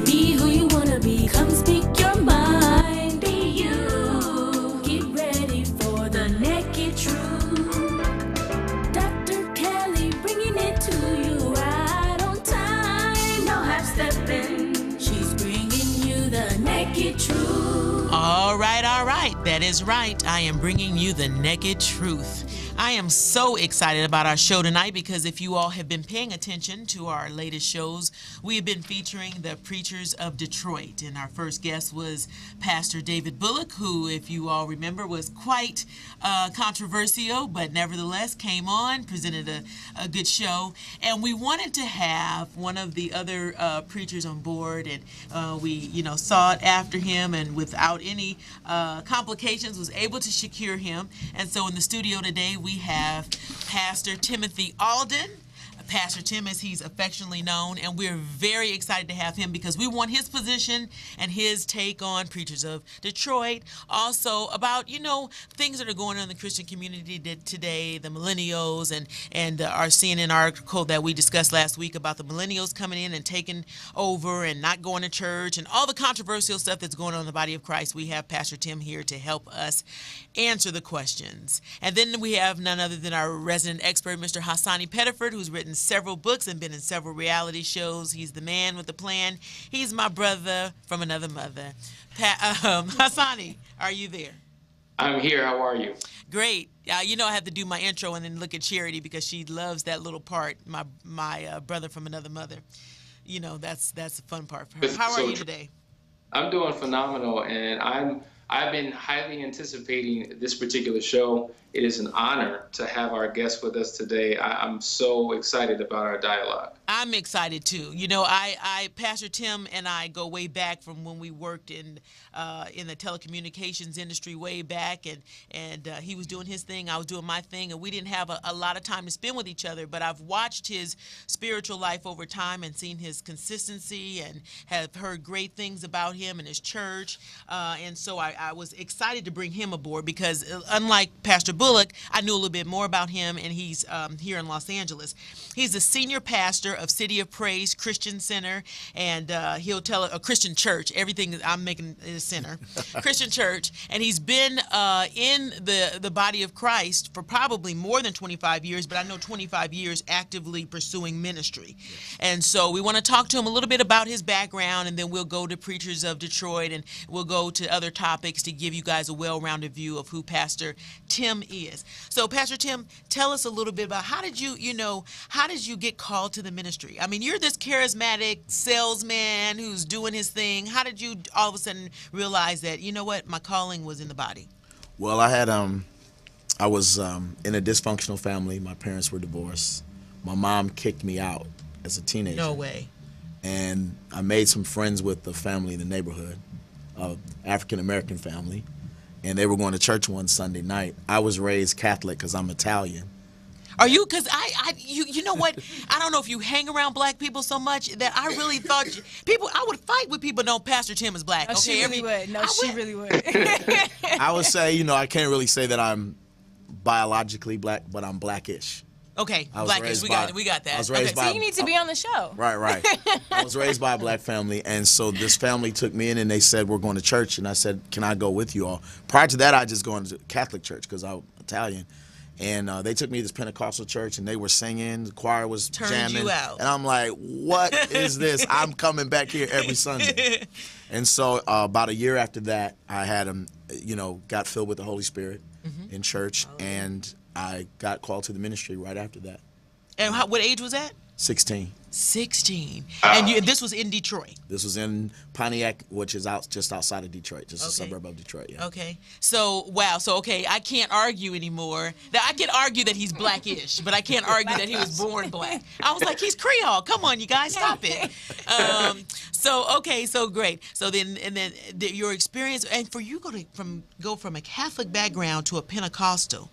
Be who you wanna be. Come speak your mind. Be you. Get ready for the naked truth. Dr. Kelly bringing it to you right on time. No half stepping. She's bringing you the naked truth. All right. That is right. I am bringing you the naked truth. I am so excited about our show tonight because if you all have been paying attention to our latest shows, we have been featuring the preachers of Detroit. And our first guest was Pastor David Bullock, who, if you all remember, was quite controversial, but nevertheless came on, presented a good show. And we wanted to have one of the other preachers on board, and we, sought after him, and without any complications was able to secure him. And so in the studio today, we have Pastor Timothy Alden, Pastor Tim as he's affectionately known, and we're very excited to have him because we want his position and his take on preachers of Detroit, also about, things that are going on in the Christian community today, the millennials, and our CNN article that we discussed last week about the millennials coming in and taking over and not going to church and all the controversial stuff that's going on in the body of Christ. We have Pastor Tim here to help us answer the questions. And then we have none other than our resident expert, Mr. Hassani Pettiford, who's written several books and been in several reality shows. He's the man with the plan. He's my brother from another mother. Hassani, are you there? I'm here. How are you? Great. I have to do my intro and then look at Charity because she loves that little part, my brother from another mother. That's the fun part for her. How are you today? I'm doing phenomenal, and I've been highly anticipating this particular show. It is an honor to have our guest with us today. I'm so excited about our dialogue. I'm excited too. Pastor Tim and I go way back from when we worked in the telecommunications industry way back, and he was doing his thing, I was doing my thing, and we didn't have a lot of time to spend with each other. But I've watched his spiritual life over time and seen his consistency and have heard great things about him and his church. And so I was excited to bring him aboard because unlike Pastor Bullock, I knew a little bit more about him, and he's here in Los Angeles. He's the senior pastor of City of Praise Christian Center, and he'll tell a Christian church. Everything I'm making is center, Christian church, and he's been in the body of Christ for probably more than 25 years, but I know 25 years actively pursuing ministry. And so we want to talk to him a little bit about his background, and then we'll go to Preachers of Detroit, and we'll go to other topics to give you guys a well-rounded view of who Pastor Tim is. So Pastor Tim, tell us a little bit about how did you get called to the ministry? I mean, you're this charismatic salesman who's doing his thing. How did you all of a sudden realize that, my calling was in the body? Well, I was in a dysfunctional family. My parents were divorced. My mom kicked me out as a teenager. No way. And I made some friends with the family in the neighborhood, African-American family, and they were going to church one Sunday night. I was raised Catholic because I'm Italian. Are you? Because you know what? I don't know if you hang around black people so much that I really thought I would fight with people. No, Pastor Tim is black. No, okay, she really would. No, she really would. I would say, I can't really say that I'm biologically black, but I'm blackish. Okay, blackish. We got that. I was raised by, so you need to be on the show. Right. I was raised by a black family, and so this family took me in, and they said, we're going to church, and I said, can I go with you all? Prior to that, I just going to Catholic church because I'm Italian. And they took me to this Pentecostal church, and they were singing. The choir was jamming. You out. And I'm like, what is this? I'm coming back here every Sunday. And so about a year after that, I had got filled with the Holy Spirit in church, and I got called to the ministry right after that. And what age was that? 16. 16. And this was in Detroit? This was in Pontiac, which is just outside of Detroit, just a suburb of Detroit, yeah. Okay. So, wow. So, okay, I can't argue anymore. Now, I can argue that he's blackish, but I can't argue that he was born black. I was like, he's Creole. Come on, you guys, stop it. So great. So then your experience, and for you go from a Catholic background to a Pentecostal,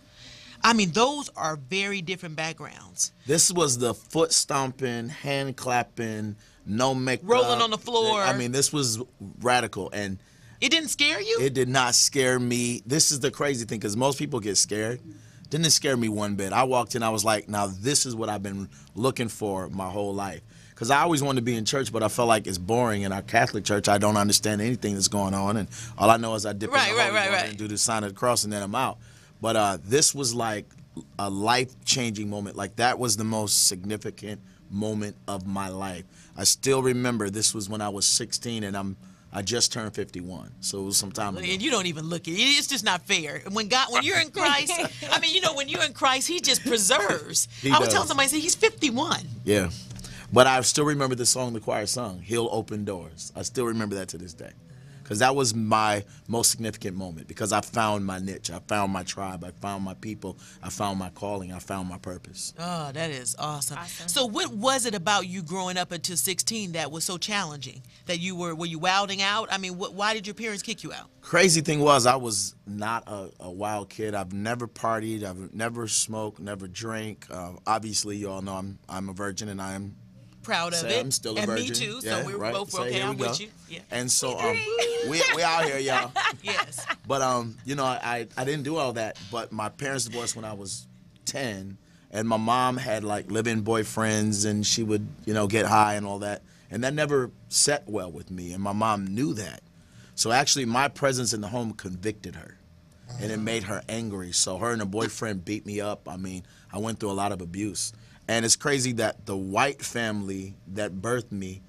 I mean, those are very different backgrounds. This was the foot stomping, hand clapping, no makeup. Rolling on the floor. I mean, this was radical. And it didn't scare you? It did not scare me. This is the crazy thing, because most people get scared. Didn't scare me one bit. I walked in, I was like, now this is what I've been looking for my whole life. because I always wanted to be in church, but I felt like it's boring. In our Catholic church, I don't understand anything that's going on, and all I know is I dip in the holy water and do the sign of the cross, and then I'm out. But this was like a life-changing moment. Like, that was the most significant moment of my life. I still remember this was when I was 16, and I just turned 51, so it was some time ago. And you don't even look it. It's just not fair. When you're in Christ, I mean, when you're in Christ, He just preserves. I was telling somebody, he's 51. Yeah, but I still remember the song the choir sung, "He'll Open Doors." I still remember that to this day, because that was my most significant moment, because I found my niche, I found my tribe, I found my people, I found my calling, I found my purpose. Oh, that is awesome. So what was it about you growing up until 16 that was so challenging? That were you wilding out? I mean, why did your parents kick you out? Crazy thing was, I was not a wild kid. I've never partied, I've never smoked, never drank. Obviously, you all know I'm a virgin, and I am proud of it. I'm still a virgin. And me too, yeah, so we're right? both so okay. I'm with you. Yeah. And so we out here, y'all. Yes. But I didn't do all that. But my parents divorced when I was 10, and my mom had like live-in boyfriends, and she would get high and all that, and that never set well with me. And my mom knew that. So actually, my presence in the home convicted her, and it made her angry. So her and her boyfriend beat me up. I mean, I went through a lot of abuse. And it's crazy that the white family that birthed me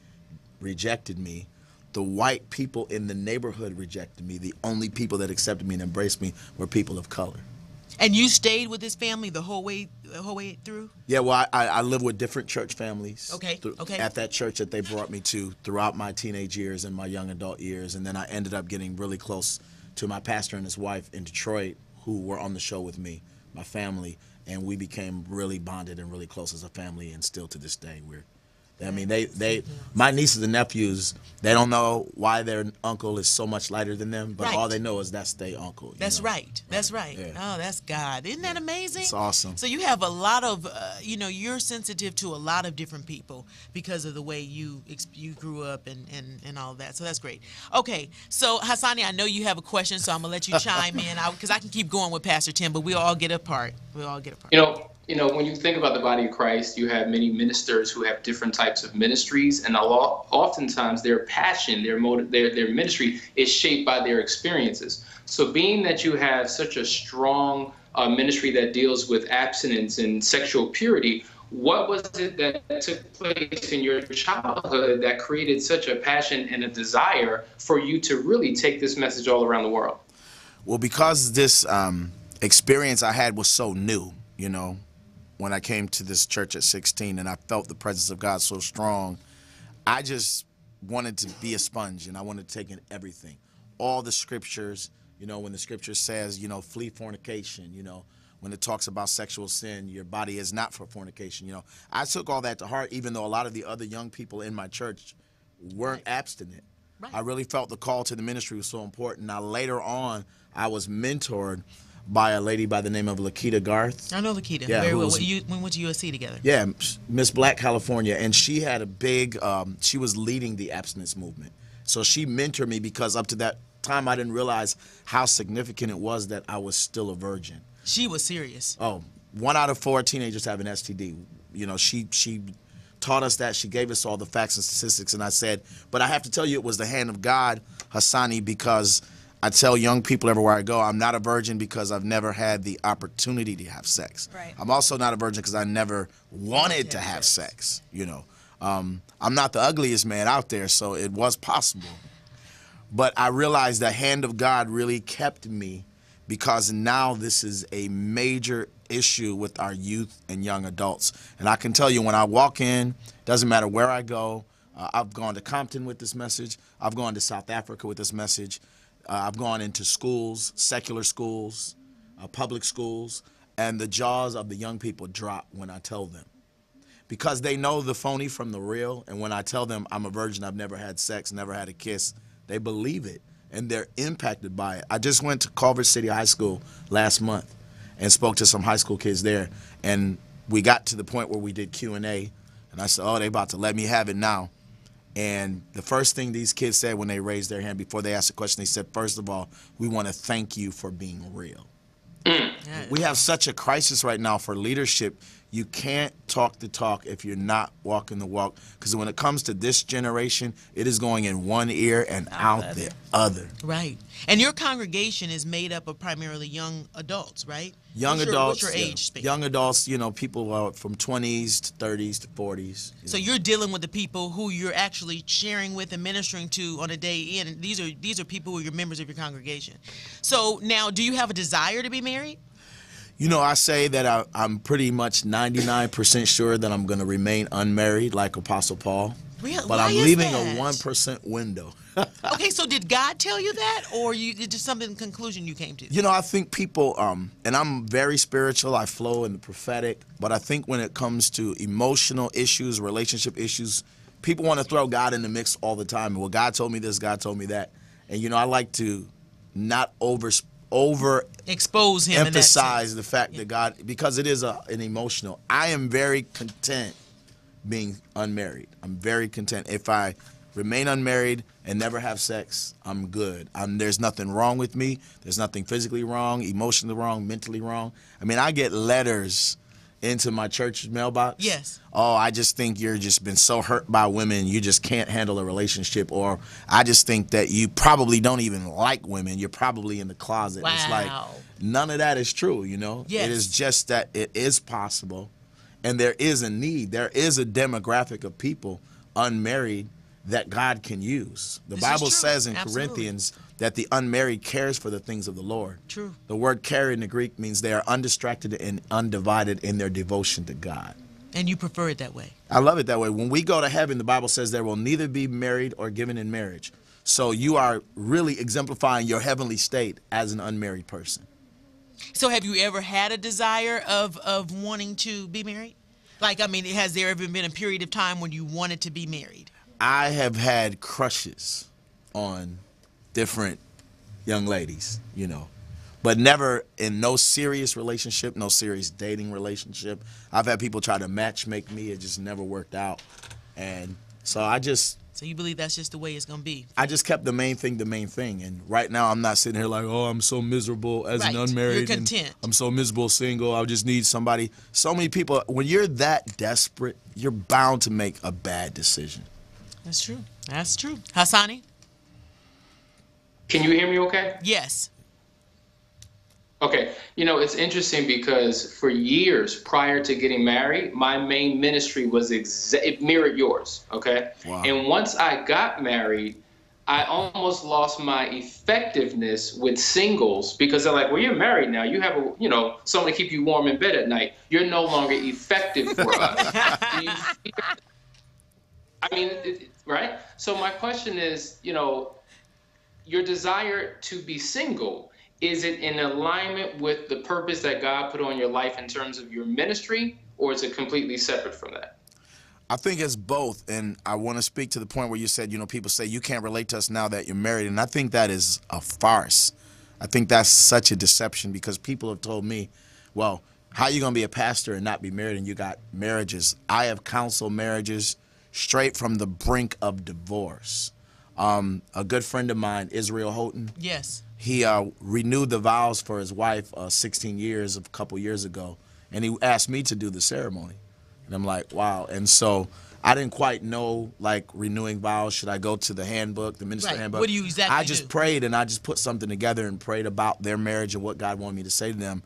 rejected me. The white people in the neighborhood rejected me. The only people that accepted me and embraced me were people of color. And you stayed with this family the whole way through? Yeah, well, I lived with different church families. Okay. At that church that they brought me to throughout my teenage years and my young adult years. And then I ended up getting really close to my pastor and his wife in Detroit, who were on the show with me, my family. And we became really bonded and really close as a family, and still to this day my nieces and nephews, they don't know why their uncle is so much lighter than them, but all they know is that's their uncle. That's right. That's right. Yeah. Oh, that's God. Isn't that amazing? It's awesome. So you have a lot of, you're sensitive to a lot of different people because of the way you grew up and all that. So that's great. Okay, so Hassani, I know you have a question, so I'm going to let you chime in, because I can keep going with Pastor Tim, but we'll all get a part. When you think about the body of Christ, you have many ministers who have different types of ministries, and oftentimes their passion, their ministry is shaped by their experiences. So being that you have such a strong ministry that deals with abstinence and sexual purity, what was it that took place in your childhood that created such a passion and a desire for you to really take this message all around the world? Well, because this experience I had was so new, when I came to this church at 16 and I felt the presence of God so strong, I just wanted to be a sponge, and I wanted to take in everything. All the scriptures, when the scripture says, flee fornication, when it talks about sexual sin, your body is not for fornication, I took all that to heart, even though a lot of the other young people in my church weren't abstinent. Right. I really felt the call to the ministry was so important. Now, later on, I was mentored by a lady by the name of Nakid Garth. I know Nakid. Yeah, very well. We went to USC together. Yeah, Miss Black California, and she had a big. She was leading the abstinence movement, so she mentored me, because up to that time I didn't realize how significant it was that I was still a virgin. She was serious. Oh, 1 out of 4 teenagers have an STD. She taught us that. She gave us all the facts and statistics, and I said, but I have to tell you, it was the hand of God, Hassani, because I tell young people everywhere I go, I'm not a virgin because I've never had the opportunity to have sex. Right. I'm also not a virgin because I never wanted to have sex. I'm not the ugliest man out there, so it was possible. But I realized the hand of God really kept me, because now this is a major issue with our youth and young adults. And I can tell you, when I walk in, doesn't matter where I go, I've gone to Compton with this message, I've gone to South Africa with this message, I've gone into schools, secular schools, public schools, and the jaws of the young people drop when I tell them. Because they know the phony from the real, and when I tell them I'm a virgin, I've never had sex, never had a kiss, they believe it, and they're impacted by it. I just went to Culver City High School last month and spoke to some high school kids there, and we got to the point where we did Q&A, and I said, oh, they about to let me have it now. And the first thing these kids said when they raised their hand before they asked the question, they said, first of all, we want to thank you for being real. We have such a crisis right now for leadership. You can't talk the talk if you're not walking the walk. Because when it comes to this generation, it is going in one ear and out the other. Right. And your congregation is made up of primarily young adults, right? Young What's adults. your age span? Young adults, people from 20s to 30s to 40s. So you're dealing with the people who you're actually sharing with and ministering to on a day in. And these are people who are your members of your congregation. So now, do you have a desire to be married? I say that I'm pretty much 99% sure that I'm going to remain unmarried like Apostle Paul. Really? But Why I'm is leaving that? a 1% window. Okay, so did God tell you that, or it's just something conclusion you came to? I think people, and I'm very spiritual, I flow in the prophetic, but I think when it comes to emotional issues, relationship issues, people want to throw God in the mix all the time. Well, God told me this, God told me that. And, I like to not over expose him, emphasize the fact that God, because it is an emotional. I am very content being unmarried. I'm very content. If I remain unmarried and never have sex, I'm good. There's nothing wrong with me. There's nothing physically wrong, emotionally wrong, mentally wrong. I mean, I get letters into my church mailbox. Yes. Oh, I just think you're just been so hurt by women, you just can't handle a relationship. Or I just think that you probably don't even like women. You're probably in the closet. Wow. It's like, none of that is true, Yes. It is just that it is possible. And there is a need. There is a demographic of people unmarried that God can use. The Bible says in Corinthians that the unmarried cares for the things of the Lord. True. The word carry in the Greek means they are undistracted and undivided in their devotion to God. And you prefer it that way? I love it that way. When we go to heaven, the Bible says there will neither be married or given in marriage. So you are really exemplifying your heavenly state as an unmarried person. So have you ever had a desire of wanting to be married? Has there ever been a period of time when you wanted to be married? I have had crushes on different young ladies, but never in no serious relationship, no serious dating relationship. I've had people try to match make me. It just never worked out. And so So you believe that's just the way it's going to be? I just kept the main thing. And right now I'm not sitting here like, oh, I'm so miserable as an unmarried. You're content. I'm so miserable single. I just need somebody. So many people, when you're that desperate, you're bound to make a bad decision. That's true. That's true. Hassani? Can you hear me okay? Yes. Okay. It's interesting because for years prior to getting married, my main ministry was it mirrored yours. Okay. Wow. And once I got married, I almost lost my effectiveness with singles because they're like, well, you're married now. You have someone to keep you warm in bed at night. You're no longer effective for us. Right? So my question is, your desire to be single, is it in alignment with the purpose that God put on your life in terms of your ministry, or is it completely separate from that? I think it's both, and I want to speak to the point where you said, people say you can't relate to us now that you're married, and I think that is a farce. I think that's such a deception because people have told me, well, how are you going to be a pastor and not be married and you got marriages? I have counseled marriages straight from the brink of divorce. A good friend of mine, Israel Houghton. Yes. He renewed the vows for his wife 16 years, a couple years ago, and he asked me to do the ceremony. And I'm like, wow. And so I didn't quite know, renewing vows. Should I go to the handbook, the minister handbook? What do you exactly I just prayed, and I just put something together and prayed about their marriage and what God wanted me to say to them.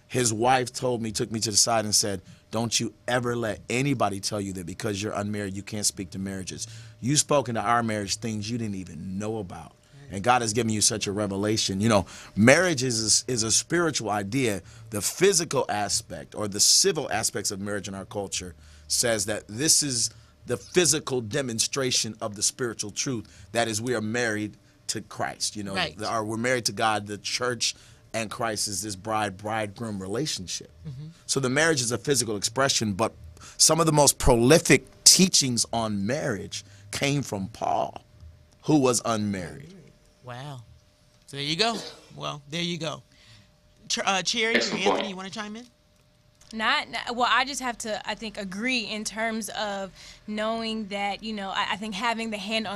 His wife took me to the side and said, don't you ever let anybody tell you that because you're unmarried, you can't speak to marriages. You've spoken to our marriage things you didn't even know about. And God has given you such a revelation. Marriage is a spiritual idea. The physical aspect or the civil aspects of marriage in our culture says that this is the physical demonstration of the spiritual truth. That is, we are married to Christ. Right. We're married to God. The church and Christ is this bridegroom relationship. Mm-hmm. So the marriage is a physical expression, but some of the most prolific teachings on marriage came from Paul, who was unmarried. Wow. So there you go. Well, there you go. Cherry or Anthony, you want to chime in? Well, I just have to, I think, agree in terms of knowing that, I think having the hand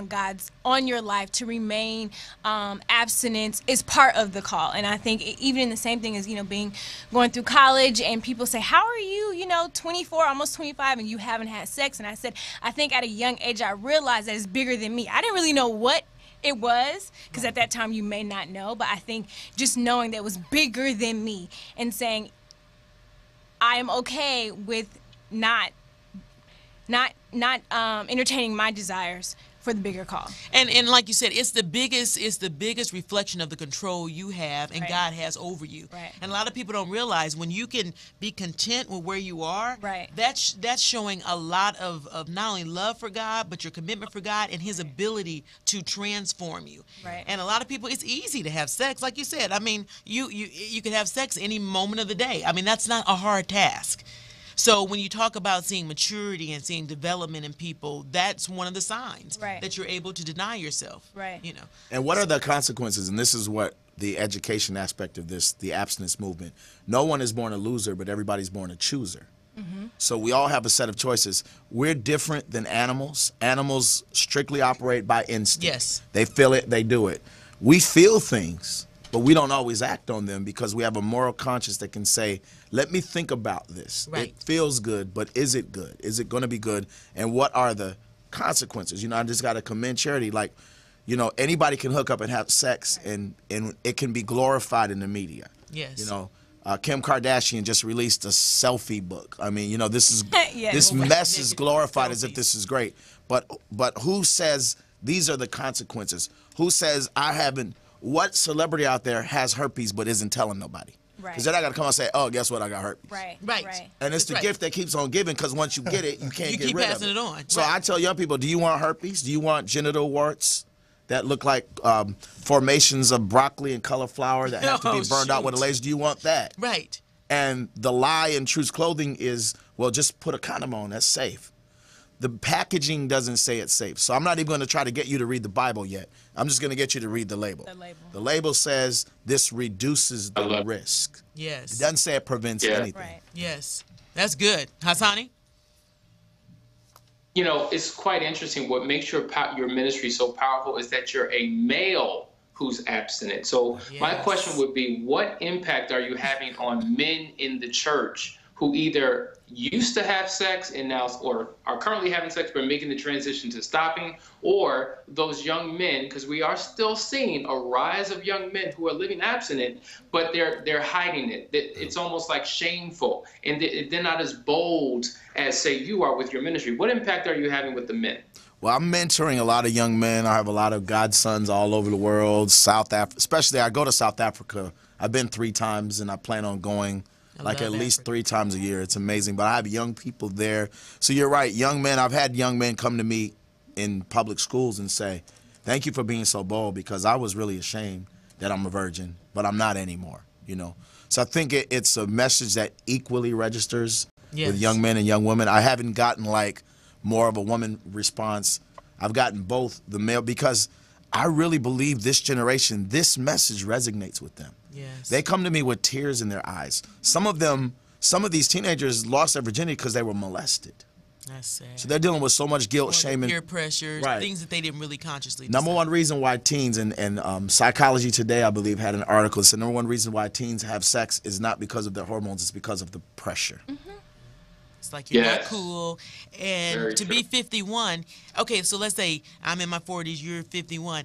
on your life to remain abstinence is part of the call. And I think even in the same thing as, going through college and people say, how are you, 24, almost 25, and you haven't had sex? And I said, I think at a young age, I realized that it's bigger than me. I didn't really know what it was, because at that time you may not know, but I think just knowing that it was bigger than me and saying, I am okay with not entertaining my desires for the bigger call. And like you said, it's the biggest reflection of the control you have and Right. God has over you. Right. And a lot of people don't realize when you can be content with where you are, Right. that's showing a lot of not only love for God, but your commitment for God and his ability to transform you. Right. And a lot of people, it's easy to have sex, like you said. I mean, you can have sex any moment of the day. I mean, that's not a hard task. So when you talk about seeing maturity and seeing development in people, that's one of the signs Right. that you're able to deny yourself. Right. And what are the consequences? And this is what the education aspect of this, the abstinence movement. No one is born a loser, but everybody's born a chooser. So we all have a set of choices. We're different than animals. Animals strictly operate by instinct. Yes. They feel it, they do it. We feel things, but we don't always act on them because we have a moral conscience that can say, let me think about this. Right. It feels good, but is it good? Is it going to be good? And what are the consequences? I just got to commend Charity. Like, anybody can hook up and have sex, and it can be glorified in the media. Yes. Kim Kardashian just released a selfie book. I mean, this is Yeah. this mess is Naked glorified as if selfies. this is great. But who says these are the consequences? Who says what celebrity out there has herpes but isn't telling nobody? Right. Because then I got to come and say, oh, guess what? I got herpes. Right. Right. And it's the Right. gift that keeps on giving, because once you get it, you can't You get keep rid of passing it on. So Right. I tell young people, do you want herpes? Do you want genital warts that look like formations of broccoli and cauliflower that have to be Oh, burned out with a shoot. laser? Do you want that? Right. And the lie in Truth's Clothing is, well, just put a condom on. That's safe. The packaging doesn't say it's safe. So I'm not even going to try to get you to read the Bible yet. I'm just going to get you to read the label. The label. The label says this reduces the risk. Yes. It doesn't say it prevents Yeah. anything. Right. Yes. That's good. Hassani? It's quite interesting. What makes your ministry so powerful is that you're a male who's abstinent. So my Yes. question would be, what impact are you having on men in the church who either used to have sex and now, or are currently having sex but making the transition to stopping, or those young men, because we are still seeing a rise of young men who are living abstinent, but they're hiding it. It's almost like shameful, and they're not as bold as, say, you are with your ministry. What impact are you having with the men? Well, I'm mentoring a lot of young men. I have a lot of godsons all over the world, South Africa. Especially, I go to South Africa. I've been 3 times, and I plan on going I at love least Africa. 3 times a year. It's amazing. But I have young people there. So you're right, young men. I've had young men come to me in public schools and say, thank you for being so bold, because I was really ashamed that I'm a virgin, but I'm not anymore, So I think it's a message that equally registers Yes. with young men and young women. I haven't gotten more of a woman response. I've gotten both the male, because I really believe this generation, this message resonates with them. Yes. They come to me with tears in their eyes. Some of these teenagers lost their virginity because they were molested. That's sad. So they're dealing with so much guilt, Or shame, the and peer pressure, Right. things that they didn't really consciously number decide. one reason why teens and Psychology Today, I believe, had an article that said number one reason why teens have sex is not because of their hormones, it's because of the pressure. It's like you're not Yes. cool. And Very to true. be 51, okay, so let's say I'm in my 40s, you're 51,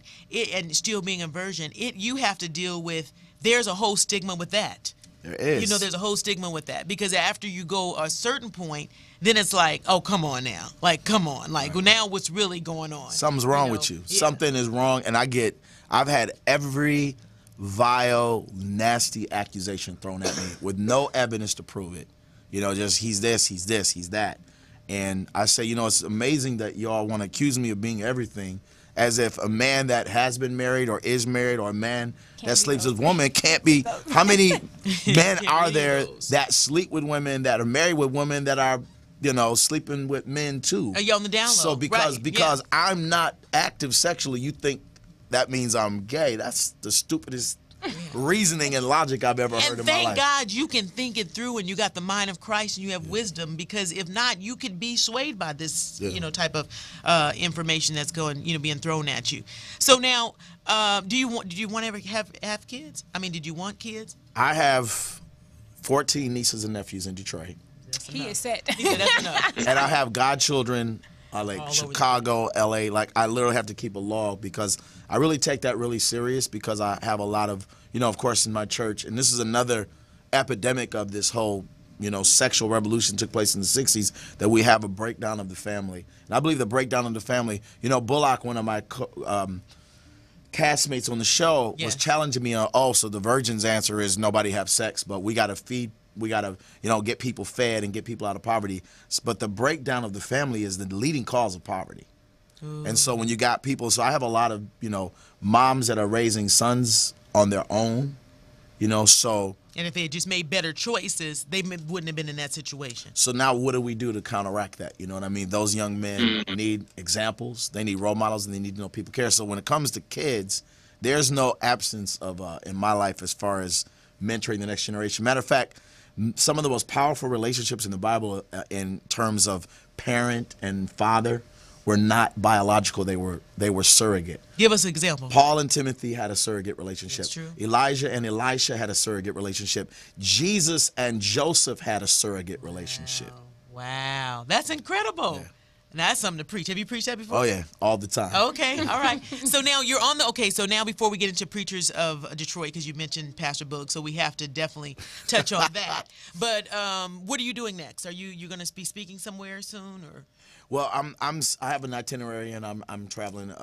and still being a virgin, you have to deal with, there's a whole stigma with that. There is. There's a whole stigma with that, because after you go a certain point, then it's like, oh, come on now. Like, come on. Like, well, now what's really going on? Something's wrong with you. Yeah. Something is wrong, and I've had every vile, nasty accusation thrown at me with no evidence to prove it. Just he's this, he's that. And I say, it's amazing that y'all want to accuse me of being everything, as if a man that has been married or is married, or a man that sleeps with a woman can't be. How many men Can't are be there those. that sleep with women, that are married with women, that are, sleeping with men too? Are you on the down low? So because Right, yeah. I'm not active sexually, you think that means I'm gay. That's the stupidest reasoning and logic I've ever heard And in my thank life. God you can think it through and you got the mind of Christ and you have wisdom, because if not, you could be swayed by this, type of information that's going, being thrown at you. So now, did you want to ever have kids? I mean, did you want kids? I have 14 nieces and nephews in Detroit. He is set. He said that's enough. And I have godchildren like All over Chicago, LA. Like, I literally have to keep a log because I really take that really serious, because I have a lot of, of course, in my church. And this is another epidemic of this whole, sexual revolution took place in the 60s, that we have a breakdown of the family. And I believe the breakdown of the family, Bullock, one of my castmates on the show, was challenging me on, so the virgin's answer is nobody have sex, but we got to feed, we got to, get people fed and get people out of poverty. But the breakdown of the family is the leading cause of poverty. Ooh. And so when you got people, so I have a lot of, moms that are raising sons on their own, so. And if they had just made better choices, they wouldn't have been in that situation. So now what do we do to counteract that? You know what I mean? Those young men need examples. They need role models, and they need to know people care. So when it comes to kids, there's no absence of, in my life, as far as mentoring the next generation. Matter of fact, some of the most powerful relationships in the Bible in terms of parent and father were not biological. They were surrogate. Give us an example. Paul and Timothy had a surrogate relationship. That's true. Elijah and Elisha had a surrogate relationship. Jesus and Joseph had a surrogate relationship. Wow. That's incredible. Yeah. Now, that's something to preach. Have you preached that before? Oh, yeah, all the time. Okay, all right. So now you're on so now before we get into Preachers of Detroit, because you mentioned Pastor Bullock, so we have to definitely touch on that. But what are you doing next? Are you going to be speaking somewhere soon, or? Well, I have an itinerary, and I'm traveling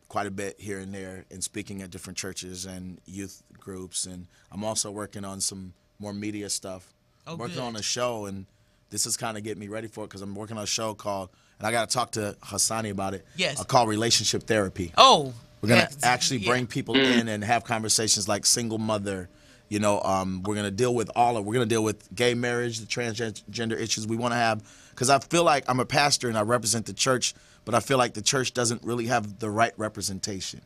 quite a bit here and there and speaking at different churches and youth groups, and I'm also working on some more media stuff. Oh, I'm working good. on a show, and this is kind of getting me ready for it, because I'm working on a show called, and I got to talk to Hassani about it. Yes. Called Relationship Therapy. Oh. We're going to actually bring people in and have conversations like single mother. We're going to deal with we're going to deal with gay marriage, the transgender issues we want to have. Because I feel like I'm a pastor and I represent the church, but I feel like the church doesn't really have the right representation.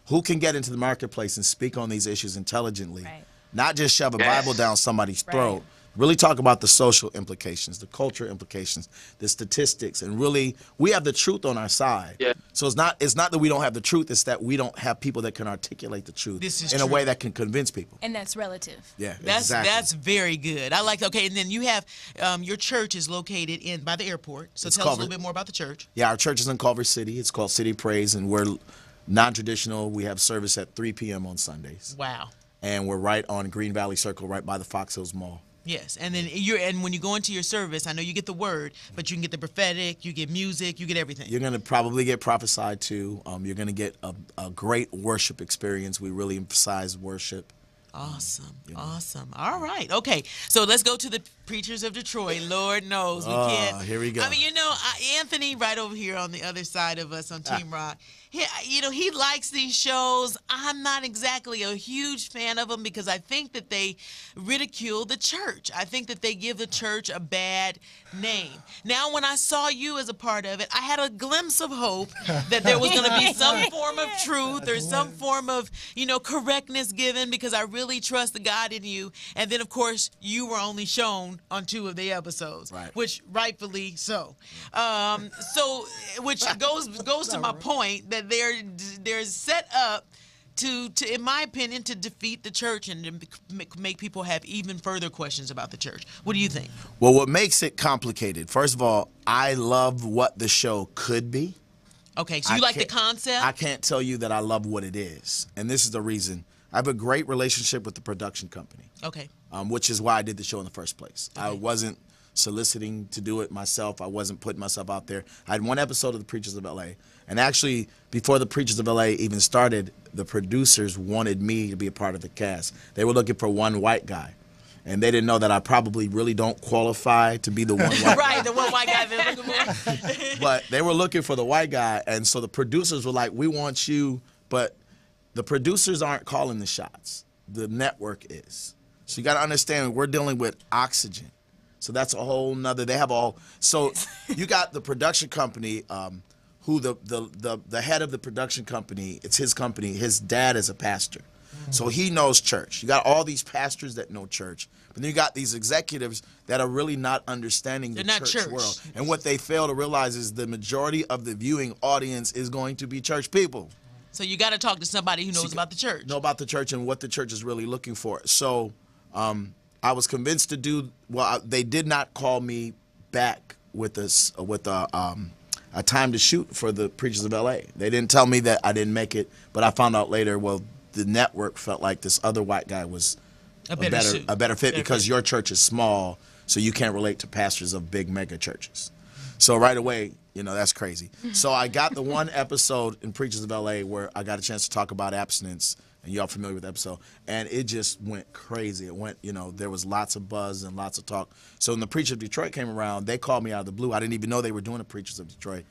Who can get into the marketplace and speak on these issues intelligently, not just shove a Bible down somebody's throat, really talk about the social implications, the cultural implications, the statistics, and really, we have the truth on our side. Yeah. So it's not that we don't have the truth, it's that we don't have people that can articulate the truth in a way that can convince people. And that's relative. Yeah, exactly. That's very good. I like, okay, and then you have, your church is located by the airport, so tell us a little bit more about the church. Yeah, our church is in Culver City. It's called City Praise, and we're non-traditional. We have service at 3 p.m. on Sundays. Wow. And we're right on Green Valley Circle, right by the Fox Hills Mall. Yes, and then when you go into your service, I know you get the word, but you can get the prophetic, you get music, you get everything. You're going to probably get prophesied to. You're going to get a great worship experience. We really emphasize worship. Awesome, awesome. All right, okay. So let's go to the Preachers of Detroit. Lord knows we can't. Here we go. I mean, Anthony, right over here on the other side of us on Team Rock. He likes these shows. I'm not exactly a huge fan of them because I think that they ridicule the church. I think that they give the church a bad name. Now, when I saw you as a part of it, I had a glimpse of hope that there was going to be some form of truth or some form of, correctness given, because I really trust the God in you. And then, of course, you were only shown on 2 of the episodes, which rightfully so. Which goes to my point that they're set up to, in my opinion, to defeat the church and to make people have even further questions about the church. What do you think? Well, what makes it complicated, first of all, I love what the show could be. Okay, so you like the concept? I can't tell you that I love what it is. And this is the reason. I have a great relationship with the production company. Okay. Which is why I did the show in the first place. Okay. I wasn't soliciting to do it myself. I wasn't putting myself out there. I had 1 episode of The Preachers of L.A. And actually, before The Preachers of L.A. even started, the producers wanted me to be a part of the cast. They were looking for 1 white guy. And they didn't know that I probably really don't qualify to be the 1 white guy. Right, the 1 white guy they're looking for. But they were looking for the white guy. And so the producers were like, we want you. But the producers aren't calling the shots. The network is. So you got to understand, we're dealing with oxygen. So that's a whole nother, so you got the production company, who the head of the production company, it's his company, his dad is a pastor. So he knows church. You got all these pastors that know church, but then you got these executives that are really not understanding the church world. And what they fail to realize is the majority of the viewing audience is going to be church people. So you got to talk to somebody who knows about the church. Know about the church and what the church is really looking for. So I was convinced to do, well, they did not call me back with a time to shoot for the Preachers of LA. They didn't tell me that I didn't make it, but I found out later, well, the network felt like this other white guy was a better fit because your church is small, so you can't relate to pastors of big mega churches. So right away, that's crazy. So I got the one episode in Preachers of LA where I got a chance to talk about abstinence, and y'all familiar with the episode, and it just went crazy. It went, there was lots of buzz and lots of talk. So when the Preachers of Detroit came around, they called me out of the blue. I didn't even know they were doing the Preachers of Detroit.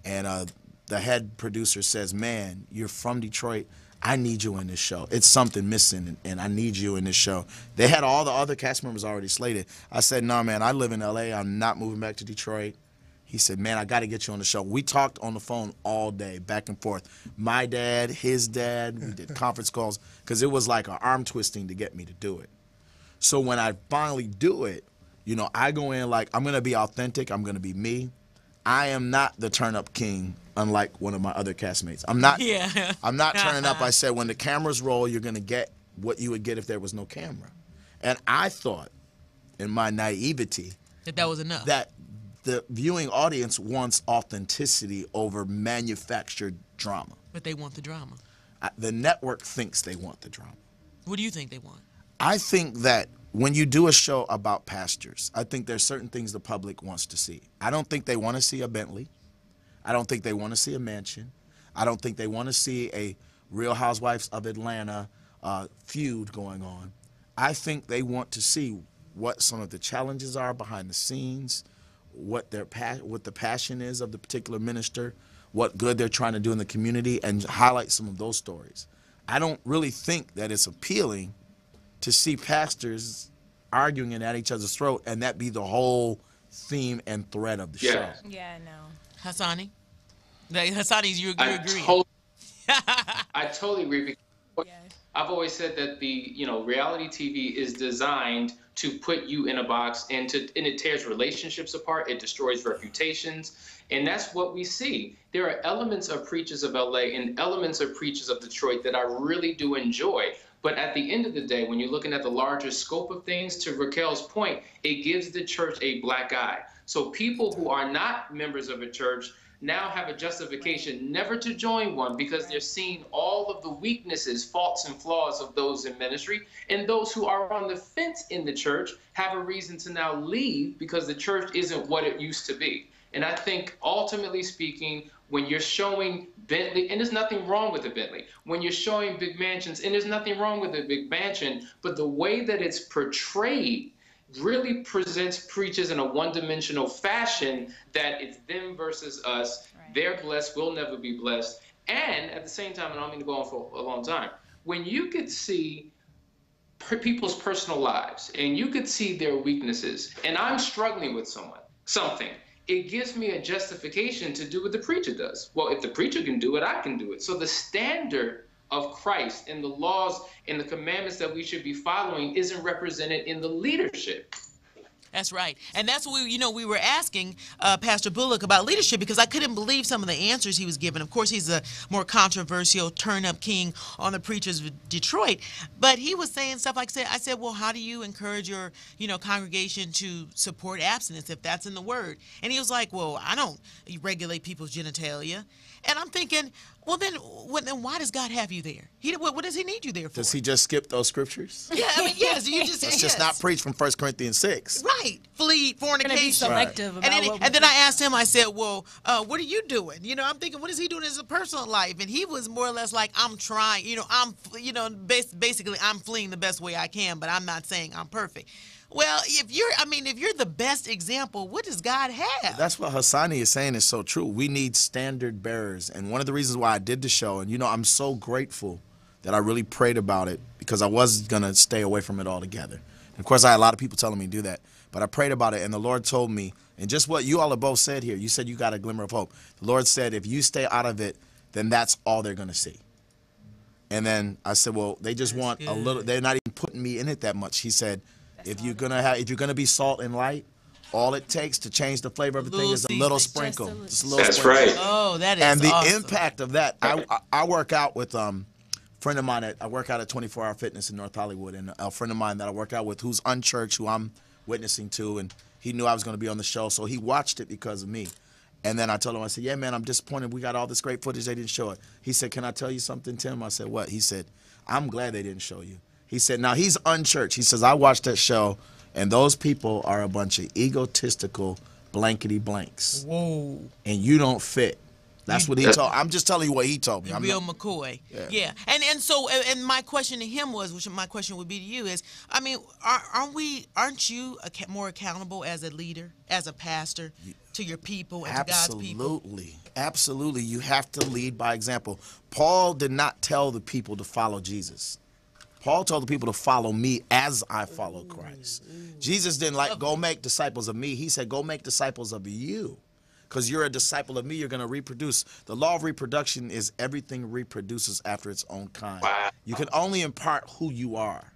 And the head producer says, man, you're from Detroit. I need you in this show. It's something missing, and I need you in this show. They had all the other cast members already slated. I said, no, man, I live in L.A. I'm not moving back to Detroit. He said, man, I got to get you on the show. We talked on the phone all day, back and forth. My dad, his dad, we did conference calls because it was like an arm twisting to get me to do it. So when I finally do it, I go in like, I'm going to be authentic. I'm going to be me. I am not the turn-up king, unlike one of my other castmates. I'm not turning up. I said, when the cameras roll, you're going to get what you would get if there was no camera. And I thought, in my naivety, that was enough. That the viewing audience wants authenticity over manufactured drama. But they want the drama. The network thinks they want the drama. What do you think they want? I think that when you do a show about pastors, I think there's certain things the public wants to see. I don't think they want to see a Bentley. I don't think they want to see a mansion. I don't think they want to see a Real Housewives of Atlanta feud going on. I think they want to see what some of the challenges are behind the scenes, what the passion is of the particular minister, what good they're trying to do in the community, and highlight some of those stories. I don't really think that it's appealing to see pastors arguing and at each other's throat, and that be the whole theme and thread of the show. Yeah, no. Hassani? Hassani, you agree? I totally agree. I've always said that the reality TV is designed to put you in a box, and it tears relationships apart. It destroys reputations, and that's what we see. There are elements of Preachers of LA and elements of Preachers of Detroit that I really do enjoy. But at the end of the day, when you're looking at the larger scope of things, to Raquel's point, it gives the church a black eye. So people who are not members of a church now have a justification never to join one because they're seeing all of the weaknesses, faults, and flaws of those in ministry. And those who are on the fence in the church have a reason to now leave because the church isn't what it used to be. And I think, ultimately speaking, when you're showing Bentley, and there's nothing wrong with a Bentley, when you're showing big mansions, and there's nothing wrong with a big mansion, but the way that it's portrayed really presents preachers in a one-dimensional fashion, that it's them versus us. Right. They're blessed, we'll never be blessed. And at the same time, and I don't mean to go on for a long time, when you could see people's personal lives and you could see their weaknesses, and I'm struggling with something, it gives me a justification to do what the preacher does. Well, if the preacher can do it, I can do it. So the standard of Christ and the laws and the commandments that we should be following isn't represented in the leadership. That's right. And that's what we were asking Pastor Bullock about leadership, because I couldn't believe some of the answers he was giving. Of course, he's a more controversial turn-up king on the Preachers of Detroit. But he was saying stuff like, I said, well, how do you encourage your, congregation to support abstinence if that's in the Word? And he was like, well, I don't regulate people's genitalia. And I'm thinking, well, then why does God have you there? What does he need you there for? Does he just skip those scriptures? Yeah, I mean, yes. It's just not preached from 1 Corinthians 6. Right. Flee fornication. Be selective about and then I asked him, I said, well, what are you doing? I'm thinking, what is he doing in his personal life? And he was more or less like, I'm trying, basically I'm fleeing the best way I can, but I'm not saying I'm perfect. Well, if you're the best example, what does God have? That's what Hassani is saying is so true. We need standard bearers. And one of the reasons why I did the show, and I'm so grateful that I really prayed about it, because I was going to stay away from it altogether. And of course, I had a lot of people telling me to do that. But I prayed about it, and the Lord told me, and just what you all have both said here, you said you got a glimmer of hope. The Lord said, if you stay out of it, then that's all they're going to see. And then I said, well, they just want a little. They're not even putting me in it that much. He said, if you're gonna be salt and light, all it takes to change the flavor of everything is a little sprinkle. Just a little That's sprinkle. right. Oh, that is And the awesome. impact of that, I work out with friend of mine. I work out at 24 Hour Fitness in North Hollywood, and a friend of mine that I work out with who's unchurched, who I'm witnessing to, and he knew I was going to be on the show, so he watched it because of me. And then I told him, I said, yeah, man, I'm disappointed. We got all this great footage. They didn't show it. He said, can I tell you something, Tim? I said, what? He said, I'm glad they didn't show you. He said, now he's unchurched. He says, I watched that show, and those people are a bunch of egotistical blankety blanks. Whoa. And you don't fit. That's what he told. I'm just telling you what he told me. Real McCoy. Yeah. And so my question to him was, which my question would be to you is, I mean, aren't you more accountable as a leader, as a pastor, to your people and to God's people? Absolutely. You have to lead by example. Paul did not tell the people to follow Jesus. Paul told the people to follow me as I follow Christ. Jesus didn't go make disciples of me. He said, go make disciples of you. Because you're a disciple of me, you're going to reproduce. The law of reproduction is everything reproduces after its own kind. Wow. You can only impart who you are.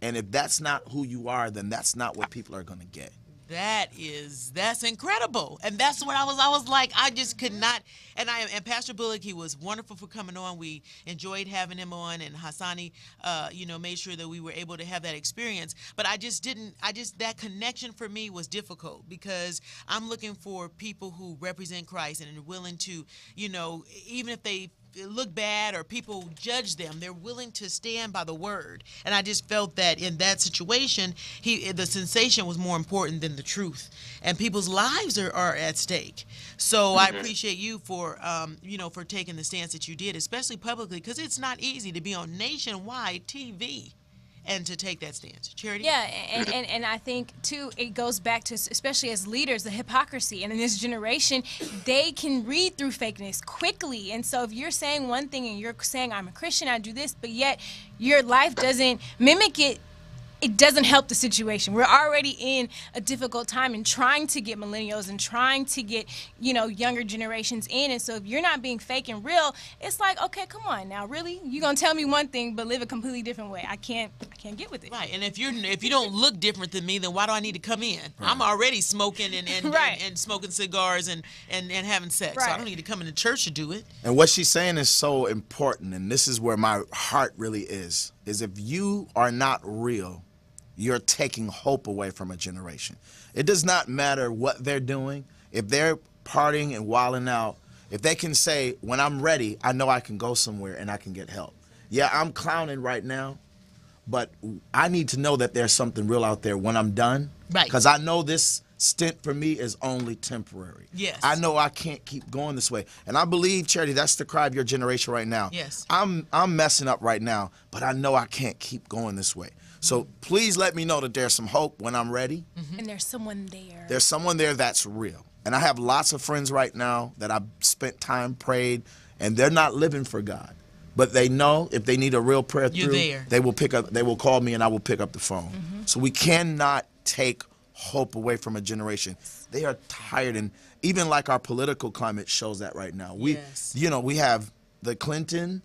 And if that's not who you are, then that's not what people are going to get. That's incredible. And that's what I was like, I just could not. And Pastor Bullock, he was wonderful for coming on. We enjoyed having him on, and Hassani, made sure that we were able to have that experience. But that connection for me was difficult, because I'm looking for people who represent Christ and are willing to, even if they look bad or people judge them, they're willing to stand by the word. And I just felt that in that situation, the sensation was more important than the truth, and people's lives are at stake. So I appreciate you for for taking the stance that you did, especially publicly, because it's not easy to be on nationwide TV and to take that stance. Charity? Yeah, and I think, too, it goes back to, especially as leaders, the hypocrisy. And in this generation, they can read through fakeness quickly. And so if you're saying one thing and you're saying, I'm a Christian, I do this, but yet your life doesn't mimic it, it doesn't help the situation. We're already in a difficult time in trying to get millennials and trying to get, younger generations in. And so if you're not being fake and real, it's like, okay, come on now, really? You're going to tell me one thing but live a completely different way. I can't get with it. Right. And if you don't look different than me, then why do I need to come in? Right. I'm already smoking and smoking cigars and having sex. Right. So I don't need to come into church to do it. And what she's saying is so important, and this is where my heart really is if you are not real, you're taking hope away from a generation. It does not matter what they're doing. If they're partying and wilding out, if they can say, when I'm ready, I know I can go somewhere and I can get help. Yeah, I'm clowning right now, but I need to know that there's something real out there when I'm done. Right. Because I know this stint for me is only temporary. Yes. I know I can't keep going this way. And I believe, Charity, that's the cry of your generation right now. Yes. I'm messing up right now, but I know I can't keep going this way. So please let me know that there's some hope when I'm ready. And there's someone there. There's someone there that's real. And I have lots of friends right now that I've spent time prayed, and they're not living for God. But they know if they need a real prayer through, they will call me and I will pick up the phone. So we cannot take hope away from a generation. They are tired, and even like our political climate shows that right now. We have the Clinton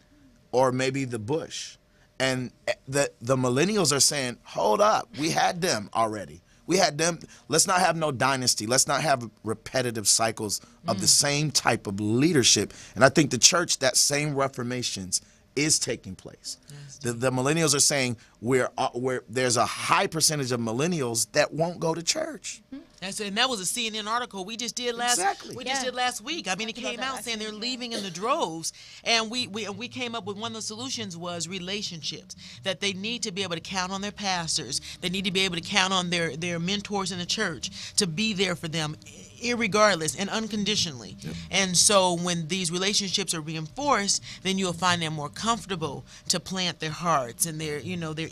or maybe the Bush. And the millennials are saying, hold up, we had them already. We had them. Let's not have no dynasty. Let's not have repetitive cycles of the same type of leadership. And I think the church, that same reformations is taking place. Yes. The millennials are saying there's a high percentage of millennials that won't go to church. And that was a CNN article we just did last week. I mean, it came out saying they're leaving in the droves. And we came up with one of the solutions was relationships, that they need to be able to count on their pastors. They need to be able to count on their mentors in the church to be there for them, irregardless and unconditionally. Yep. And so when these relationships are reinforced, then you'll find them more comfortable to plant their hearts and their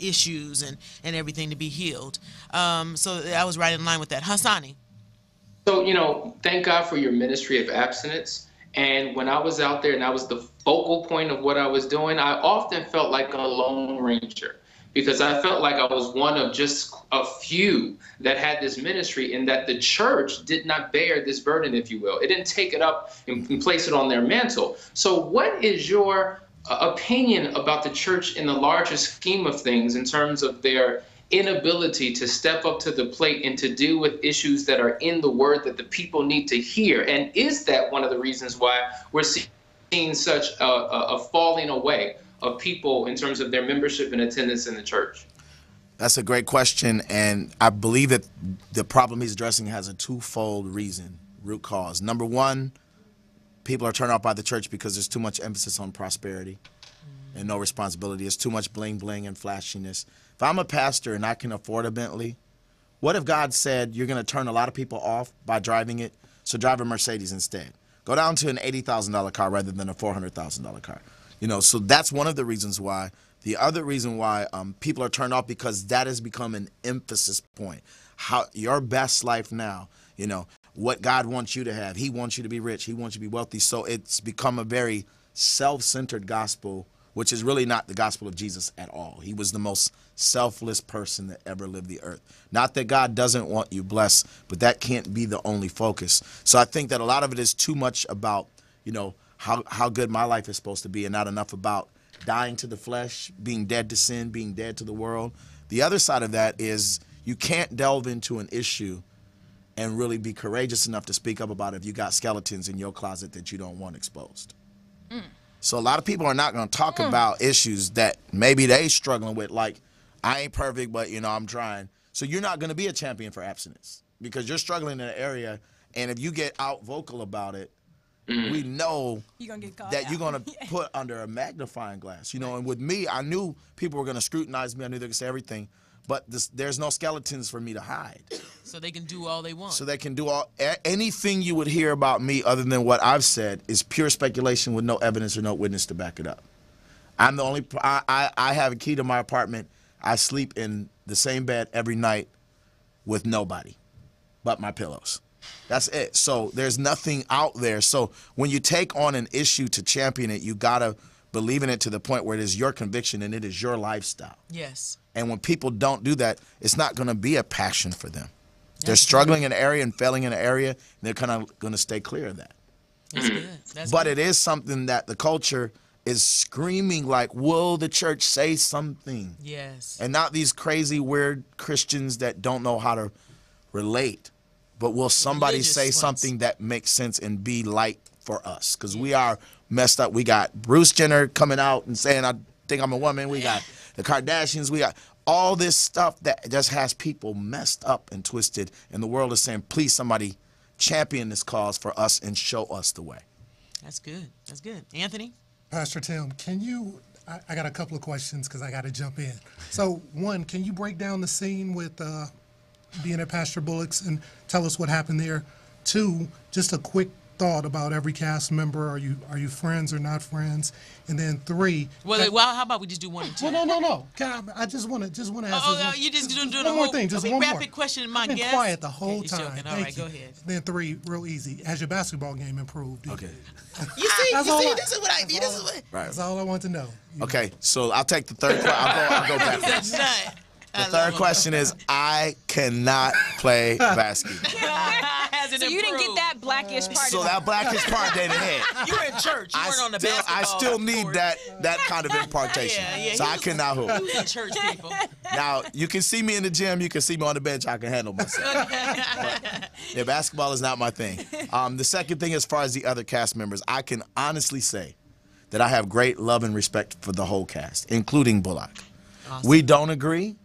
issues and everything to be healed. So I was right in line with that. Hassani. So, thank God for your ministry of abstinence. And when I was out there and I was the focal point of what I was doing, I often felt like a lone ranger, because I felt like I was one of just a few that had this ministry, and that the church did not bear this burden, if you will. It didn't take it up and place it on their mantle. So what is your opinion about the church in the larger scheme of things in terms of their inability to step up to the plate and to deal with issues that are in the word that the people need to hear? And is that one of the reasons why we're seeing such a falling away of people in terms of their membership and attendance in the church? That's a great question, and I believe that the problem he's addressing has a twofold root cause. Number one, people are turned off by the church because there's too much emphasis on prosperity and no responsibility. It's too much bling bling and flashiness. If I'm a pastor and I can afford a Bentley, what if God said you're going to turn a lot of people off by driving it, so drive a Mercedes instead? Go down to an $80,000 car rather than a $400,000 car. You know, so that's one of the reasons why. The other reason why people are turned off, because that has become an emphasis point. How your best life now, you know, what God wants you to have. He wants you to be rich. He wants you to be wealthy. So it's become a very self-centered gospel, which is really not the gospel of Jesus at all. He was the most selfless person that ever lived the earth. Not that God doesn't want you blessed, but that can't be the only focus. So I think that a lot of it is too much about, you know, how good my life is supposed to be, and not enough about dying to the flesh, being dead to sin, being dead to the world. The other side of that is you can't delve into an issue and really be courageous enough to speak up about it if you got skeletons in your closet that you don't want exposed. So a lot of people are not going to talk about issues that maybe they struggling with, like, I ain't perfect, but, you know, I'm trying. So you're not going to be a champion for abstinence because you're struggling in an area, and if you get out vocal about it, we know that you're going to put under a magnifying glass. You know, and with me, I knew people were going to scrutinize me. I knew they could say everything. But there's no skeletons for me to hide. So they can do all they want. So they can do anything you would hear about me other than what I've said is pure speculation with no evidence or no witness to back it up. I'm the only, I have a key to my apartment. I sleep in the same bed every night with nobody but my pillows. That's it. So there's nothing out there. So when you take on an issue to champion it, you got to believe in it to the point where it is your conviction and it is your lifestyle. Yes. And when people don't do that, it's not going to be a passion for them. They're struggling in an area and failing in an area, and they're kind of going to stay clear of that. That's good. That's But good. it is something that the culture is screaming like, will the church say something? Yes. And not these crazy, weird Christians that don't know how to relate. But will somebody Religious say ones. something that makes sense and be light for us? Because we are messed up. We got Bruce Jenner coming out and saying, I think I'm a woman. We got the Kardashians. We got all this stuff that just has people messed up and twisted. And the world is saying, please, somebody champion this cause for us and show us the way. That's good. That's good. Anthony? Pastor Tim, can you, I got a couple of questions because I got to jump in. So one, can you break down the scene with being at Pastor Bullock's and tell us what happened there? Two, just a quick thought about every cast member. Are you friends or not friends? And then three. Well, how about we just do one and two? Well, no. I just want to ask. You just do the one whole more thing. Just one more. rapid question, my I've been guest. quiet the whole Okay, time. you're joking. All Thank right, you. go ahead. Then three, real easy. Has your basketball game improved? Okay. You see, That's all this is what I did. This is what. Right. That's all I want to know. Okay, so I'll take the third question. I'll go back. That's not. The third question is, I cannot play basketball. So you didn't get that blackish part. So of that blackish part didn't hit. You were in church. You weren't on the basketball I still need court. that kind of impartation. Yeah, So he I was- cannot hoop. You was church people. Now, you can see me in the gym. You can see me on the bench. I can handle myself. But, yeah, basketball is not my thing. The second thing, as far as the other cast members, I can honestly say that I have great love and respect for the whole cast, including Bullock. Awesome. We don't agree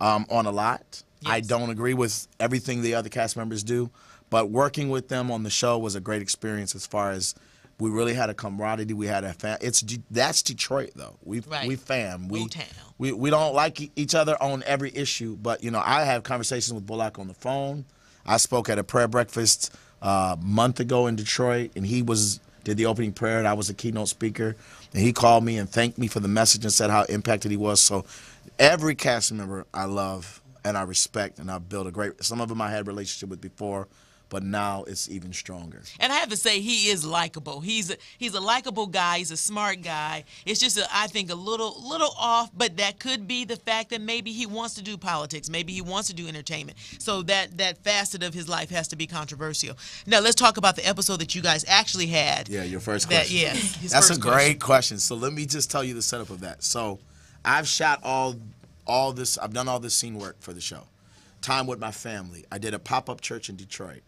on a lot. I Yes. don't agree with everything the other cast members do, but working with them on the show was a great experience as far as we really had a camaraderie. We had a that's Detroit though. We fam. Motown. We don't like each other on every issue, but you know, I have conversations with Bullock on the phone. I spoke at a prayer breakfast a month ago in Detroit, and he did the opening prayer, and I was a keynote speaker, and he called me and thanked me for the message and said how impacted he was. So every cast member I love and I respect, and I've built some of them I had a relationship with before, but now it's even stronger. And I have to say, he is likable. He's a likable guy. He's a smart guy. It's just, I think, a little off, but that could be the fact that maybe he wants to do politics. Maybe he wants to do entertainment. So that facet of his life has to be controversial. Now, let's talk about the episode that you guys actually had. Yeah, your first question. That's a great question. So let me just tell you the setup of that. So I've shot all this. I've done all this scene work for the show. Time with my family. I did a pop-up church in Detroit.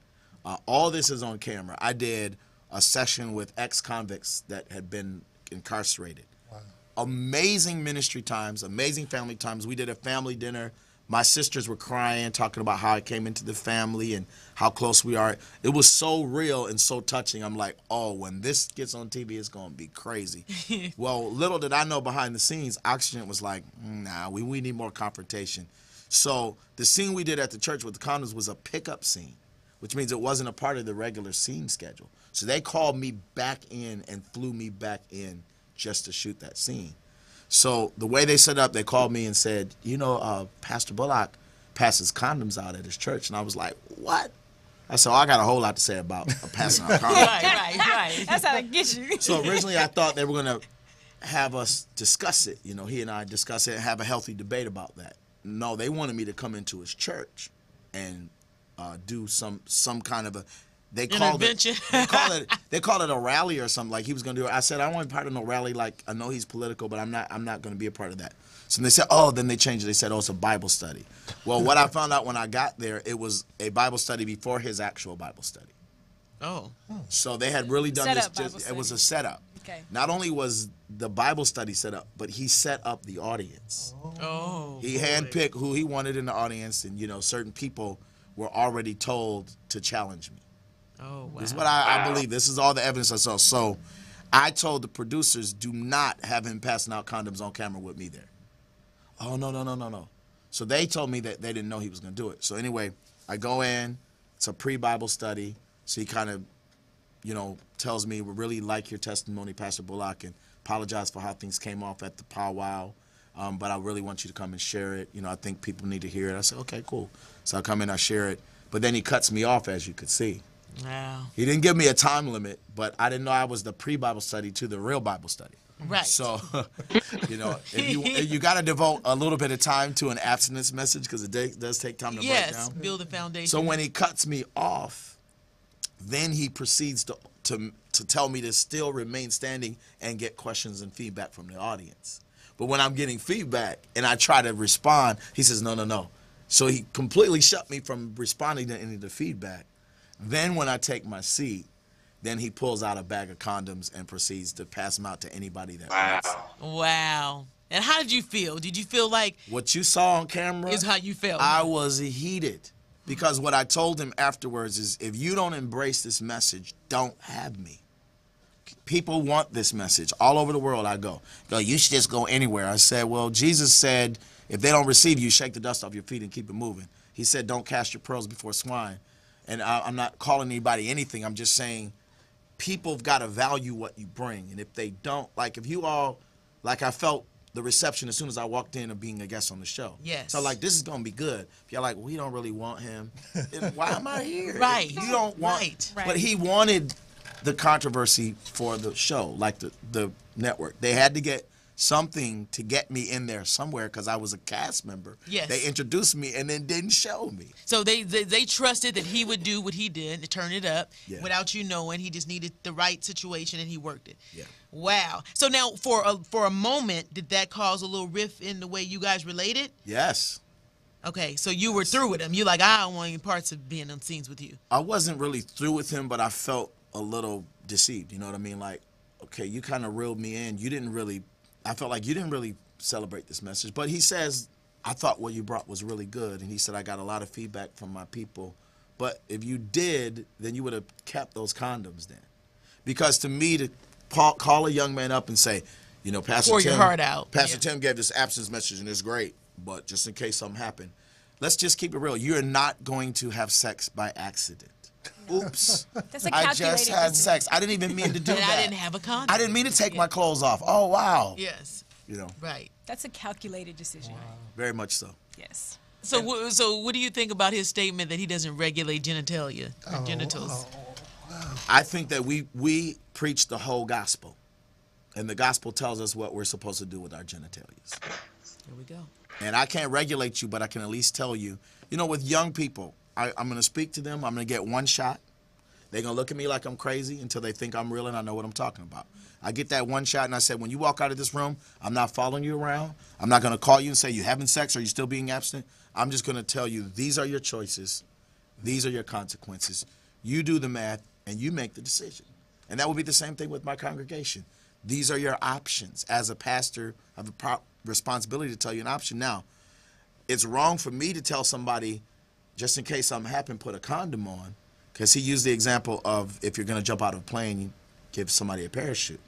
All this is on camera. I did a session with ex-convicts that had been incarcerated. Wow. Amazing ministry times, amazing family times. We did a family dinner. My sisters were crying, talking about how I came into the family and how close we are. It was so real and so touching. I'm like, oh, when this gets on TV, it's going to be crazy. Well, little did I know behind the scenes, Oxygen was like, nah, we need more confrontation. So the scene we did at the church with the condoms was a pickup scene, which means it wasn't a part of the regular scene schedule. So they called me back in and flew me back in just to shoot that scene. So the way they set up, they called me and said, you know, Pastor Bullock passes condoms out at his church. And I was like, what? I said, I got a whole lot to say about passing out condoms. Right. That's how they get you. So originally I thought they were going to have us discuss it. You know, he and I discuss it and have a healthy debate about that. No, they wanted me to come into his church and do some kind of a they call it a rally or something, like he was gonna do it. I said, I don't want to be part of no rally, like I know he's political, but I'm not gonna be a part of that. So they said, then they changed it. They said, it's a Bible study. Well, what I found out when I got there, it was a Bible study before his actual Bible study. Oh. So they had really done this. It was a setup. Okay. Not only was the Bible study set up, but he set up the audience. Oh. He handpicked who he wanted in the audience, and certain people were already told to challenge me. Oh, wow. This is what I believe. This is all the evidence I saw. So I told the producers, do not have him passing out condoms on camera with me there. Oh, no. So they told me that they didn't know he was going to do it. So anyway, I go in. It's a pre-Bible study. So he kind of, tells me, we really like your testimony, Pastor Bullock, and apologize for how things came off at the powwow. But I really want you to come and share it. I think people need to hear it. I said, okay, cool. So I come in, I share it. But then he cuts me off, as you could see. Wow. He didn't give me a time limit, but I didn't know I was the pre-Bible study to the real Bible study. Right. So, if you got to devote a little bit of time to an abstinence message, because it does take time to break down. Yes, build a foundation. So when he cuts me off, then he proceeds to tell me to still remain standing and get questions and feedback from the audience. But when I'm getting feedback and I try to respond, he says, no. So he completely shut me from responding to any of the feedback. Then when I take my seat, then he pulls out a bag of condoms and proceeds to pass them out to anybody that wants. Wow. And how did you feel? Did you feel like what you saw on camera is how you felt? I was heated because what I told him afterwards is, if you don't embrace this message, don't have me. People want this message. All over the world I go, you should just go anywhere. I said, well, Jesus said, if they don't receive you, shake the dust off your feet and keep it moving. He said, don't cast your pearls before swine. And I'm not calling anybody anything. I'm just saying people have got to value what you bring. And if they don't, like if you all, like I felt the reception as soon as I walked in of being a guest on the show. Yes. So like, this is going to be good. If you're like, we don't really want him, then why am I here? Right. If you don't want, Right. But he wanted the controversy for the show, like the network. They had to get something to get me in there somewhere because I was a cast member. Yes. They introduced me and then didn't show me. So they trusted that he would do what he did to turn it up without you knowing. He just needed the right situation and he worked it. Yeah. Wow. So now for a moment, did that cause a little rift in the way you guys related? Yes. Okay, so you were through with him. You're like, I don't want any parts of being on scenes with you. I wasn't really through with him, but I felt a little deceived. You know what I mean? Like, okay, you kind of reeled me in. I felt like you didn't really celebrate this message. But he says, I thought what you brought was really good. And he said, I got a lot of feedback from my people. But if you did, then you would have kept those condoms then. Because to me, to call a young man up and say, Pastor Pour Tim, your heart out. Pastor Tim gave this absence message and it's great, but just in case something happened, let's just keep it real. You're not going to have sex by accident. Oops. That's a I just had sex. I didn't even mean to do that. I didn't have a condom. I didn't mean to take my clothes off. Oh, wow. Yes. You know. Right. That's a calculated decision. Very much so. Yes. So what do you think about his statement that he doesn't regulate genitalia, or genitals? I think that we preach the whole gospel, and the gospel tells us what we're supposed to do with our genitalias. Here we go. And I can't regulate you, but I can at least tell you, with young people, I'm going to speak to them. I'm going to get one shot. They're going to look at me like I'm crazy until they think I'm real and I know what I'm talking about. I get that one shot, and I said, when you walk out of this room, I'm not following you around. I'm not going to call you and say, you having sex or you still being abstinent? I'm just going to tell you, these are your choices. These are your consequences. You do the math, and you make the decision. And that would be the same thing with my congregation. These are your options. As a pastor, I have a responsibility to tell you an option. Now, it's wrong for me to tell somebody, just in case something happened, put a condom on, because he used the example of if you're going to jump out of a plane, you give somebody a parachute.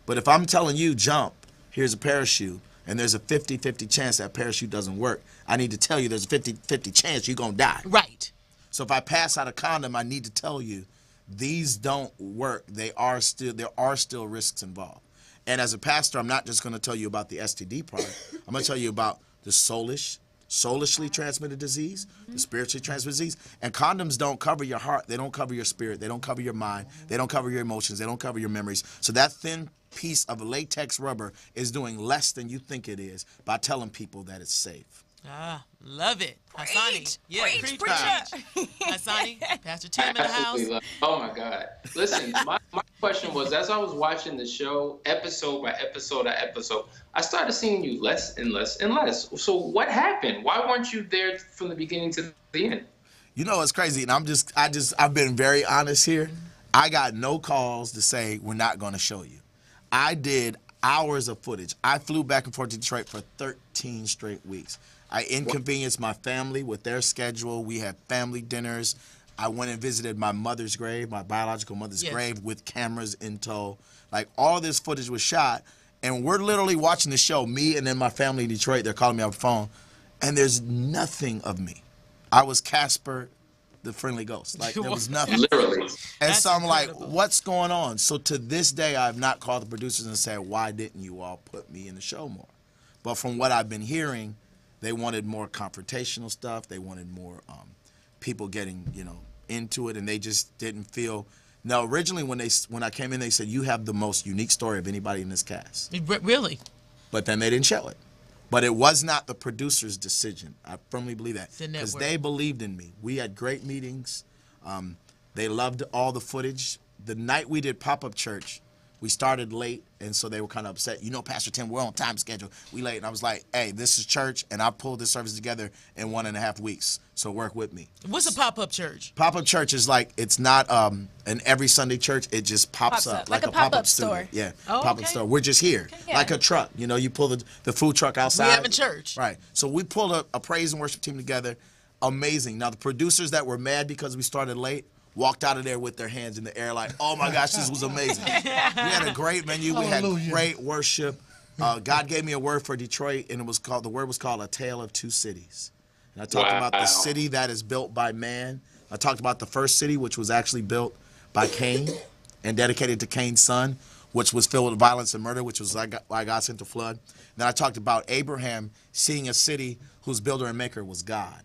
But if I'm telling you, jump, here's a parachute, and there's a 50-50 chance that parachute doesn't work, I need to tell you there's a 50-50 chance you're going to die. Right. So if I pass out a condom, I need to tell you these don't work. There are still risks involved. And as a pastor, I'm not just going to tell you about the STD part. I'm going to tell you about the soulishly transmitted disease, the spiritually transmitted disease. And condoms don't cover your heart. They don't cover your spirit. They don't cover your mind. They don't cover your emotions. They don't cover your memories. So that thin piece of latex rubber is doing less than you think it is by telling people that it's safe. Ah, love it. Hassani. Yeah, preach, preach. Hassani, Pastor Tim in the house. Absolutely love it. Oh my God. Listen, my question was, as I was watching the show, episode by episode by episode, I started seeing you less and less and less. So what happened? Why weren't you there from the beginning to the end? It's crazy, and I've been very honest here. I got no calls to say we're not going to show you. I did hours of footage. I flew back and forth to Detroit for 13 straight weeks. I inconvenienced my family with their schedule. We had family dinners. I went and visited my mother's grave, my biological mother's grave, with cameras in tow. Like, all this footage was shot, and we're literally watching the show, me and then my family in Detroit. They're calling me on the phone, and there's nothing of me. I was Casper, the friendly ghost. Like, there was nothing. Literally. And That's so I'm incredible. like, what's going on? So to this day, I've not called the producers and said, why didn't you all put me in the show more? But from what I've been hearing, they wanted more confrontational stuff. They wanted more people getting, into it, and they just didn't feel. Now, originally when I came in, they said, you have the most unique story of anybody in this cast. Really? But then they didn't show it. But it was not the producer's decision. I firmly believe that. The Because network. they believed in me. We had great meetings. They loved all the footage. The night we did Pop-Up Church, we started late, and so they were kind of upset. Pastor Tim, we're on time schedule. We late. And I was like, hey, this is church, and I pulled this service together in 1.5 weeks, so work with me. What's a pop-up church? Pop-Up church is like, it's not an every Sunday church. It just pops up. Like a pop-up store. Yeah, Oh, pop-up okay. store. We're just here. yeah. Like a truck. You pull the food truck outside. We have a church. Right. So we pulled a praise and worship team together. Amazing. Now, the producers that were mad because we started late walked out of there with their hands in the air like, oh my gosh, this was amazing. We had a great menu. We had Hallelujah. great worship. God gave me a word for Detroit, and the word was called A Tale of Two Cities. And I talked about the city that is built by man. I talked about the first city, which was actually built by Cain and dedicated to Cain's son, which was filled with violence and murder, which was why God sent the flood. Then I talked about Abraham seeing a city whose builder and maker was God.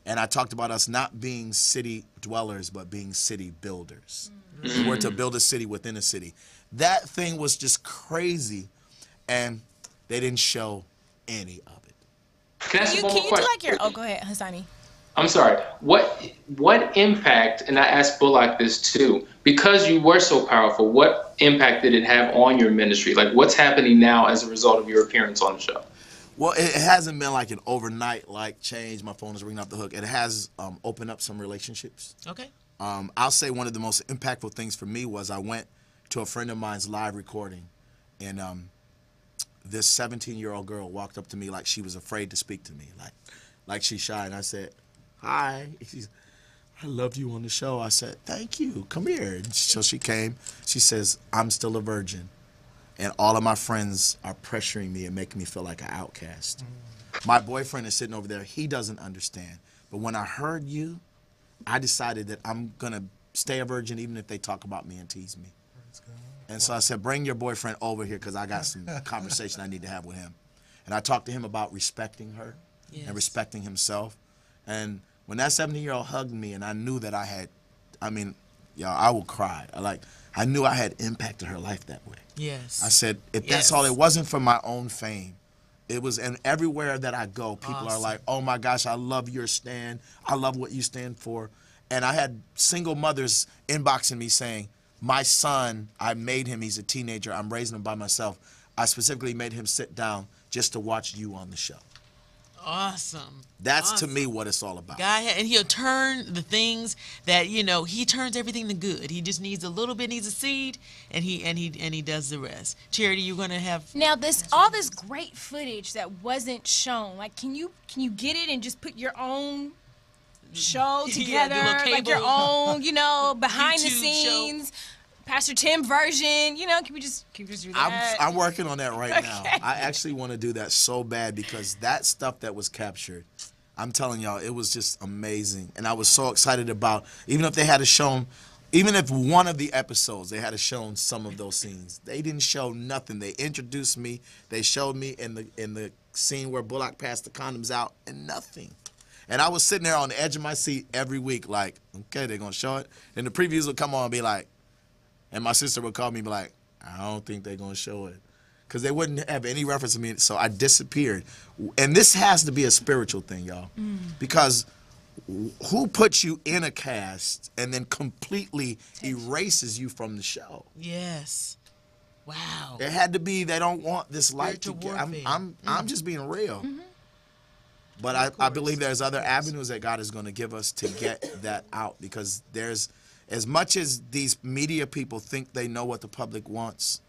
And I talked about us not being city dwellers, but being city builders. We're to build a city within a city. That thing was just crazy, and they didn't show any of it. Can I ask Can you one you more do question? like your? Oh, go ahead, Hassani. I'm sorry. What impact, and I asked Bullock this too, because you were so powerful, what impact did it have on your ministry? Like, what's happening now as a result of your appearance on the show? Well, it hasn't been like an overnight change. My phone is ringing off the hook. It has opened up some relationships. Okay. I'll say one of the most impactful things for me was I went to a friend of mine's live recording, and this 17-year-old girl walked up to me like she was afraid to speak to me, like she's shy. And I said, hi. I love you on the show. I said, thank you. Come here. And so she came. She says, I'm still a virgin. And all of my friends are pressuring me and making me feel like an outcast. My boyfriend is sitting over there. He doesn't understand. But when I heard you, I decided that I'm going to stay a virgin even if they talk about me and tease me. And so I said, bring your boyfriend over here because I got some conversation I need to have with him. And I talked to him about respecting her. Yes. and respecting himself. And when that 17-year-old hugged me and I knew that I mean, y'all, I will cry. I knew I had impacted her life that way. Yes. I said, if that's all, it wasn't for my own fame. It was, and everywhere that I go, people are like, oh my gosh, I love your stand. I love what you stand for. And I had single mothers inboxing me saying, my son, I made him, he's a teenager, I'm raising him by myself. I specifically made him sit down just to watch you on the show. Awesome. That's to me what it's all about. God, and he'll turn the things that, he turns everything to good. He just needs a little bit, needs a seed, and he does the rest. Charity, you're gonna have Now all this great footage that wasn't shown, like can you get it and just put your own show together, do a little like your cable own, behind the YouTube show. scenes, Pastor Tim version, can we just do that? I'm working on that right now. I actually want to do that so bad because that stuff that was captured, I'm telling y'all, it was just amazing. And I was so excited about, even if one of the episodes, they had shown some of those scenes. They didn't show nothing. They introduced me. They showed me in the scene where Bullock passed the condoms out and nothing. And I was sitting there on the edge of my seat every week like, okay, they're going to show it. And the previews would come on and be like, and my sister would call me and be like, I don't think they're going to show it. Because they wouldn't have any reference to me. So I disappeared. And this has to be a spiritual thing, y'all. Because who puts you in a cast and then completely erases you from the show? Yes. Wow. It had to be they don't want this light to Spiritual get. warfare. I'm just being real. But I believe there's other avenues that God is going to give us to get that out because there's, as much as these media people think they know what the public wants,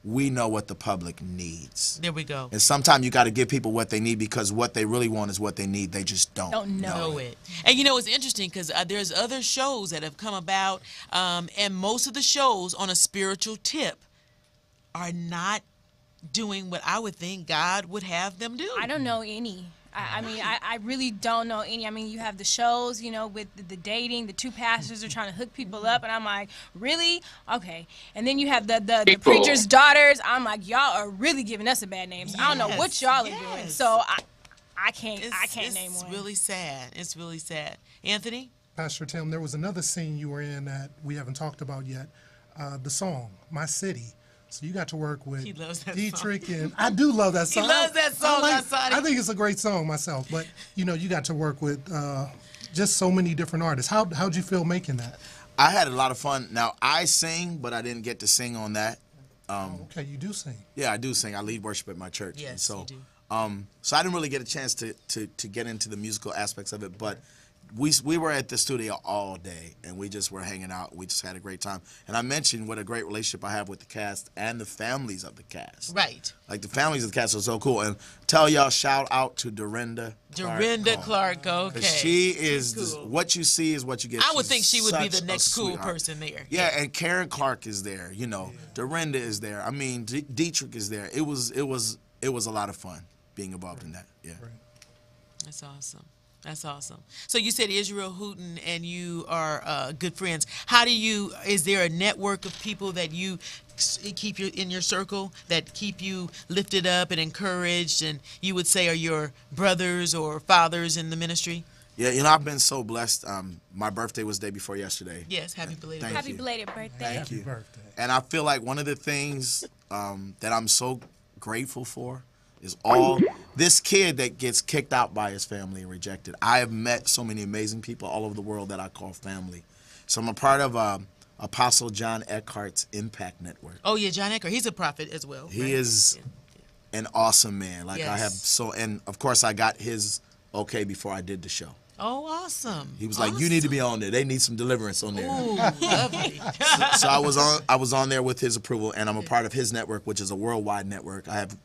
we know what the public needs. There we go. And sometimes you got to give people what they need because what they really want is what they need. They just don't know it. And it's interesting because there's other shows that have come about, and most of the shows on a spiritual tip are not doing what I would think God would have them do. I don't know any. I mean, I really don't know any. I mean, you have the shows, with the dating, the two pastors are trying to hook people up, and I'm like, really? Okay. And then you have the preacher's daughters. I'm like, y'all are really giving us a bad name. So I don't know what y'all are doing. So I can't name one. It's really sad. It's really sad. Anthony? Pastor Tim, there was another scene you were in that we haven't talked about yet. The song, My City. So you got to work with Dietrich, and I do love that song. He loves that song, I think it's a great song myself, but you got to work with just so many different artists. How'd you feel making that? I had a lot of fun. Now, I sing, but I didn't get to sing on that. Okay, you do sing. Yeah, I do sing. I lead worship at my church. Yes, and so, you do. So I didn't really get a chance to get into the musical aspects of it, but we were at the studio all day, and we just were hanging out. We just had a great time. And I mentioned what a great relationship I have with the cast and the families of the cast. Right. Like, the families of the cast are so cool. And tell y'all, shout out to Dorinda Clark, okay. She is, cool. What you see is what you get. I would She's think she would be such the a next cool sweetheart. person there. Yeah, and Karen Clark is there, Dorinda is there. I mean, Dietrich is there. It was a lot of fun being involved in that. Yeah. Right. That's awesome. That's awesome. So you said Israel Houghton and you are good friends. Is there a network of people that you keep in your circle that keep you lifted up and encouraged, and you would say are your brothers or fathers in the ministry? Yeah, I've been so blessed. My birthday was the day before yesterday. Yes, happy belated Thank birthday. Happy belated birthday. Thank you. Happy birthday. And I feel like one of the things that I'm so grateful for is all this kid that gets kicked out by his family and rejected. I have met so many amazing people all over the world that I call family. So I'm a part of Apostle John Eckhart's Impact Network. Oh yeah, John Eckhart. He's a prophet as well. He right? is an awesome man. Like, Yes. I have and of course I got his okay before I did the show. Oh, awesome. He was like, you need to be on there. They need some deliverance on there. Ooh, lovely. So I was on there with his approval, and I'm a part of his network, which is a worldwide network. I have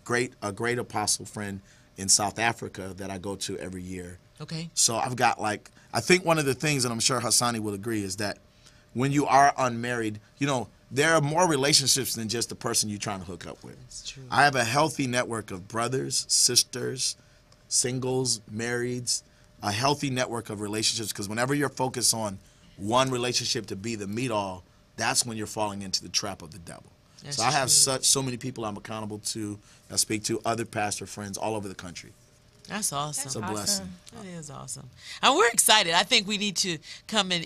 a great apostle friend in South Africa that I go to every year. Okay. So I've got, like, I think one of the things, and I'm sure Hassani will agree, is that when you are unmarried, there are more relationships than just the person you're trying to hook up with. That's true. I have a healthy network of brothers, sisters, singles, marrieds, a healthy network of relationships, because whenever you're focused on one relationship to be the meet-all, that's when you're falling into the trap of the devil. That's so I have true. so many people I'm accountable to, I speak to, other pastor friends all over the country. That's awesome. It's a blessing. That is awesome. And we're excited. I think we need to come and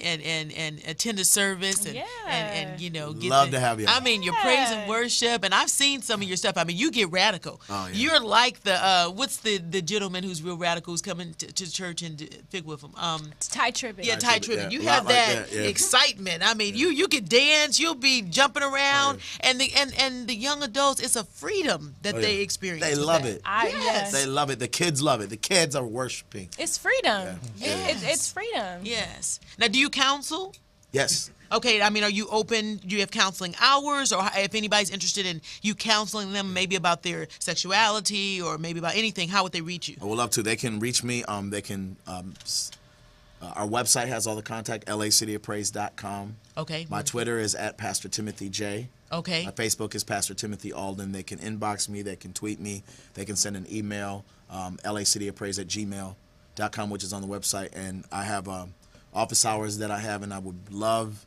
attend a service and you know get Love to have you. I mean your praise and worship, and I've seen some of your stuff. I mean you get radical. Oh, yeah. You're like the what's the gentleman who's real radical who's coming to church and fig with him. It's Ty Tribbett. Yeah, Ty Tribbett. yeah. You A have lot like that that, yeah. excitement. I mean, you could dance. You'll be jumping around, and the young adults. It's a freedom that Oh, yeah. they experience. They with love that. it. Yes. They love it. The kids love it. The kids are worshiping. It's freedom. Yeah. It's freedom. Yes. Now, do you counsel? Yes. Okay, I mean, are you open? Do you have counseling hours, or if anybody's interested in you counseling them, maybe about their sexuality or maybe about anything, how would they reach you? I would love to. They can reach me. They can. Our website has all the contact. LACityofPraise.com. Okay. My Twitter is at Pastor Timothy J. Okay. My Facebook is Pastor Timothy Alden. They can inbox me. They can tweet me. They can send an email. LACityofPraise@gmail.com, which is on the website. And I have office hours that I have, and I love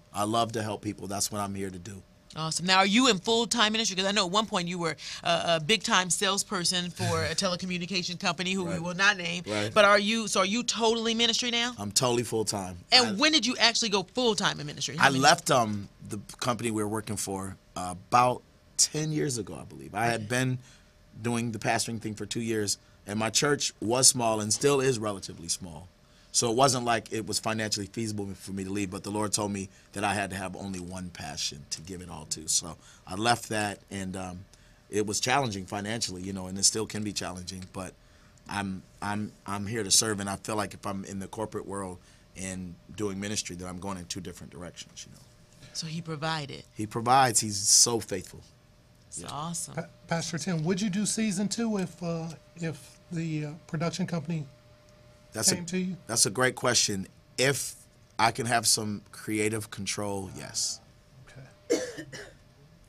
to help people. That's what I'm here to do. Awesome. Now, are you in full-time ministry? Because I know at one point you were a big-time salesperson for a telecommunication company who we will not name. Right. But are you totally ministry now? I'm totally full-time. And when did you actually go full-time in ministry? How I many- left the company we were working for about 10 years ago, I believe. I had been doing the pastoring thing for 2 years, and my church was small and still is relatively small. So it wasn't like it was financially feasible for me to leave, but the Lord told me that I had to have only one passion to give it all to. So I left that, and it was challenging financially, you know, and it still can be challenging. But I'm here to serve, and I feel like if I'm in the corporate world and doing ministry, that I'm going in two different directions, you know. So he provided. He provides. He's so faithful. It's awesome. Pastor Tim, would you do season 2 if the production company came to you? That's a great question. If I can have some creative control, yes. Okay.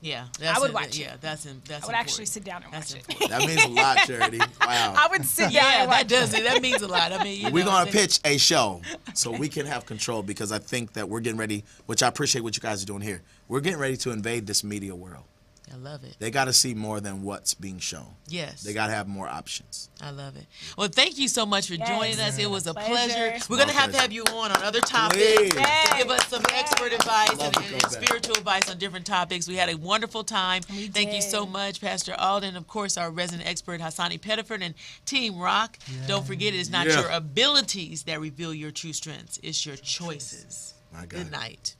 Yeah, I would watch Yeah, that's I would important. actually sit down and watch it. important. That means a lot, Charity. Wow. I would sit down Yeah, and watch that does it. That means a lot. I mean, We're going to pitch a show so we can have control, because I think that we're getting ready, which I appreciate what you guys are doing here. We're getting ready to invade this media world. I love it. They got to see more than what's being shown. Yes. They got to have more options. I love it. Well, thank you so much for joining us. It was a pleasure. Pleasure. We're going to have to pleasure. have you on other topics Please. to give us some expert advice Love to and come back. spiritual advice on different topics. We had a wonderful time. We Thank you did. so much, Pastor Alden. Of course, our resident expert, Hassani Pettiford, and Team Rock. Don't forget, it's not Yeah. your abilities that reveal your true strengths. It's your choices. My God. Good night.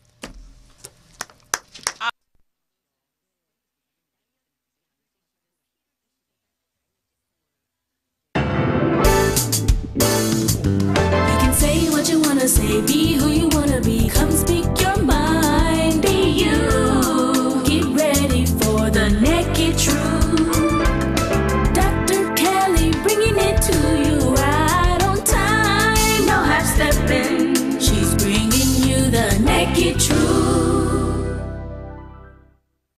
You can say what you wanna say, be